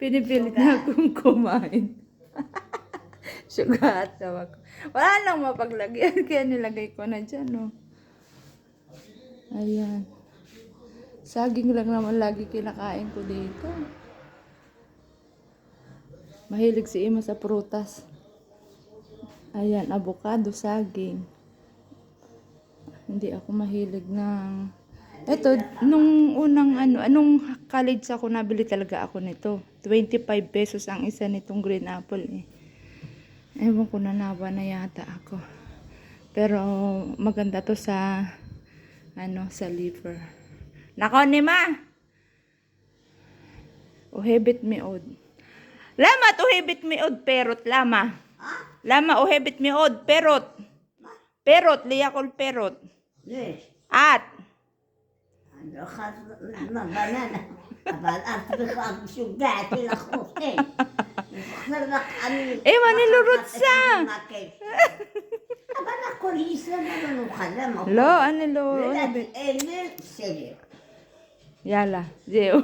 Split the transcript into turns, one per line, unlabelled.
Pinipilit na akong kumain. Sugat daw ako. Wala nang mapaglagyan, kaya nilagay ko na dyan, oh. Ayan. Saging lang naman lagi kinakain ko dito. Mahilig si Ima sa prutas. Ayan, avocado, saging. Hindi ako mahilig ng... Ito, nung unang anong college ako, nabili talaga ako nito. 25 pesos ang isa nitong green apple eh. Ewan ko, nanawa na yata ako. Pero maganda to sa sa liver. Nako ni ma. Uhebit mi od. Lama uhebit mi od perot lama. Lama uhebit mi od perot. Perot liyakol perot. At manilurot sa. Lo, anilo. Yala, Jeo.